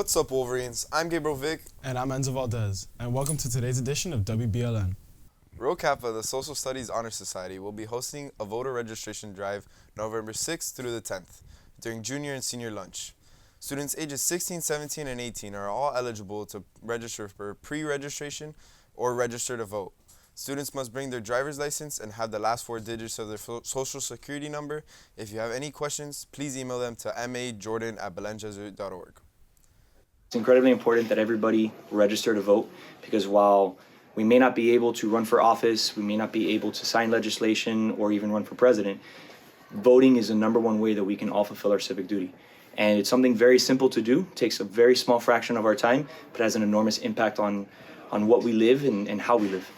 What's up, Wolverines? I'm Gabriel Vick. And I'm Enzo Valdez, and welcome to today's edition of WBLN. Rho Kappa, the Social Studies Honor Society, will be hosting a voter registration drive November 6th through the 10th during junior and senior lunch. Students ages 16, 17, and 18 are all eligible to register for pre-registration or register to vote. Students must bring their driver's license and have the last 4 digits of their social security number. If you have any questions, please email them to majordan@belenjesuit.org. It's incredibly important that everybody register to vote, because while we may not be able to run for office, we may not be able to sign legislation or even run for president, voting is the number one way that we can all fulfill our civic duty. And it's something very simple to do, takes a very small fraction of our time, but has an enormous impact on what we live and how we live.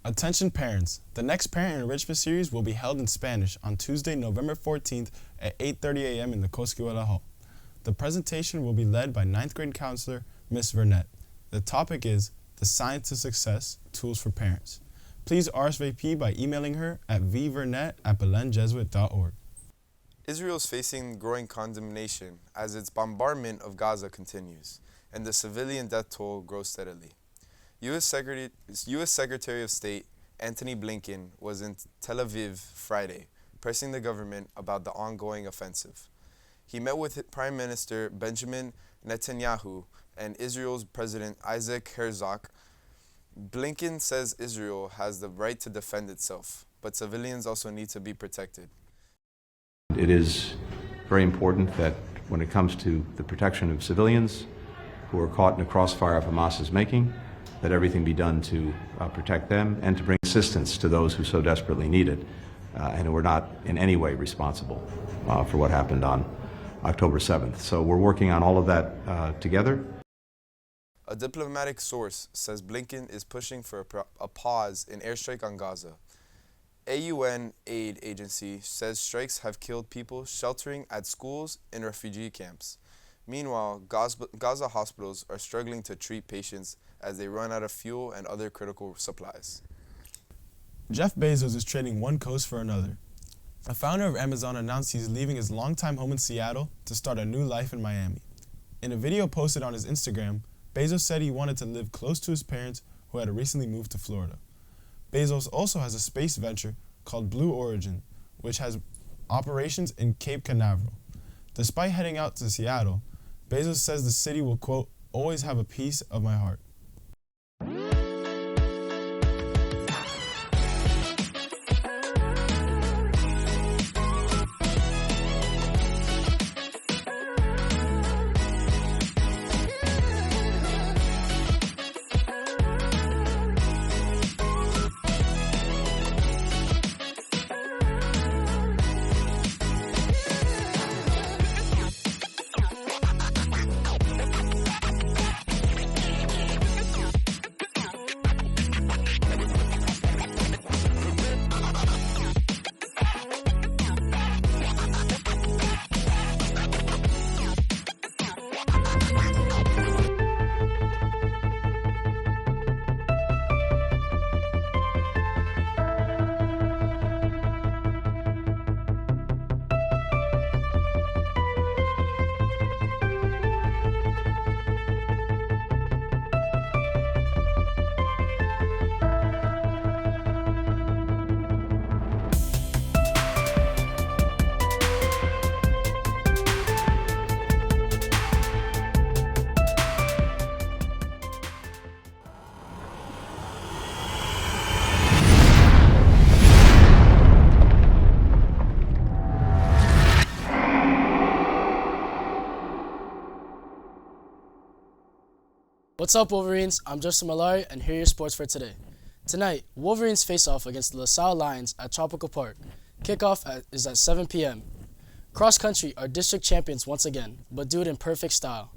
Attention parents, the next Parent Enrichment Series will be held in Spanish on Tuesday, November 14th at 8:30 a.m. in the Cosquihuela Hall. The presentation will be led by 9th grade counselor, Ms. Vernet. The topic is The Science of Success, Tools for Parents. Please RSVP by emailing her at vvernet@belenjesuit.org. Israel is facing growing condemnation as its bombardment of Gaza continues, and the civilian death toll grows steadily. U.S. Secretary of State Antony Blinken was in Tel Aviv Friday, pressing the government about the ongoing offensive. He met with Prime Minister Benjamin Netanyahu and Israel's President Isaac Herzog. Blinken says Israel has the right to defend itself, but civilians also need to be protected. It is very important that when it comes to the protection of civilians who are caught in the crossfire of Hamas's making, that everything be done to protect them and to bring assistance to those who so desperately need it, and who are not in any way responsible for what happened on October 7th. So we're working on all of that together. A diplomatic source says Blinken is pushing for a pause in airstrike on Gaza. A UN aid agency says strikes have killed people sheltering at schools and refugee camps. Meanwhile, Gaza hospitals are struggling to treat patients as they run out of fuel and other critical supplies. Jeff Bezos is trading one coast for another. The founder of Amazon announced he's leaving his longtime home in Seattle to start a new life in Miami. In a video posted on his Instagram, Bezos said he wanted to live close to his parents who had recently moved to Florida. Bezos also has a space venture called Blue Origin, which has operations in Cape Canaveral. Despite heading out to Seattle, Bezos says the city will, quote, always have a piece of my heart. What's up, Wolverines? I'm Justin Malari, and here are your sports for today. Tonight, Wolverines face off against the LaSalle Lions at Tropical Park. Kickoff is at 7 p.m. Cross country are district champions once again, but do it in perfect style.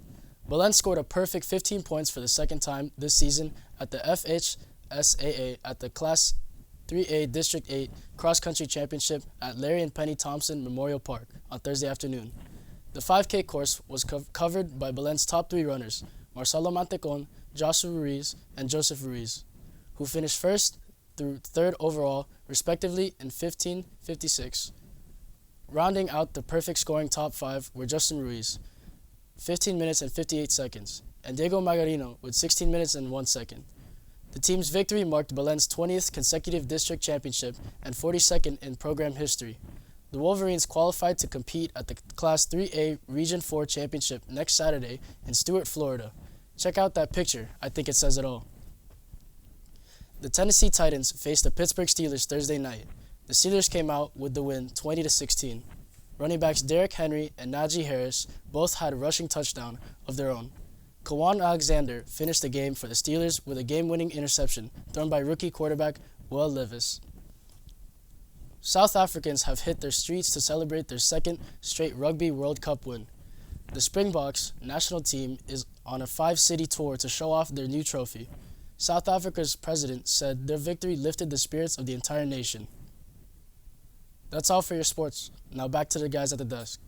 Belen scored a perfect 15 points for the second time this season at the FHSAA at the Class 3A District 8 Cross Country Championship at Larry and Penny Thompson Memorial Park on Thursday afternoon. The 5K course was covered by Belen's top 3 runners, Marcelo Mantecon, Joshua Ruiz, and Joseph Ruiz, who finished first through third overall, respectively, in 15:56. Rounding out the perfect scoring top 5 were Justin Ruiz, 15 minutes and 58 seconds, and Diego Magarino with 16 minutes and 1 second. The team's victory marked Belen's 20th consecutive district championship and 42nd in program history. The Wolverines qualified to compete at the Class 3A Region 4 Championship next Saturday in Stuart, Florida. Check out that picture. I think it says it all. The Tennessee Titans faced the Pittsburgh Steelers Thursday night. The Steelers came out with the win 20-16. Running backs Derrick Henry and Najee Harris both had a rushing touchdown of their own. Kawan Alexander finished the game for the Steelers with a game-winning interception thrown by rookie quarterback Will Levis. South Africans have hit their streets to celebrate their second straight Rugby World Cup win. The Springboks national team is on a 5-city tour to show off their new trophy. South Africa's president said their victory lifted the spirits of the entire nation. That's all for your sports. Now back to the guys at the desk.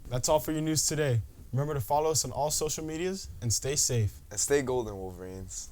That's all for your news today. Remember to follow us on all social medias and stay safe. And stay golden, Wolverines.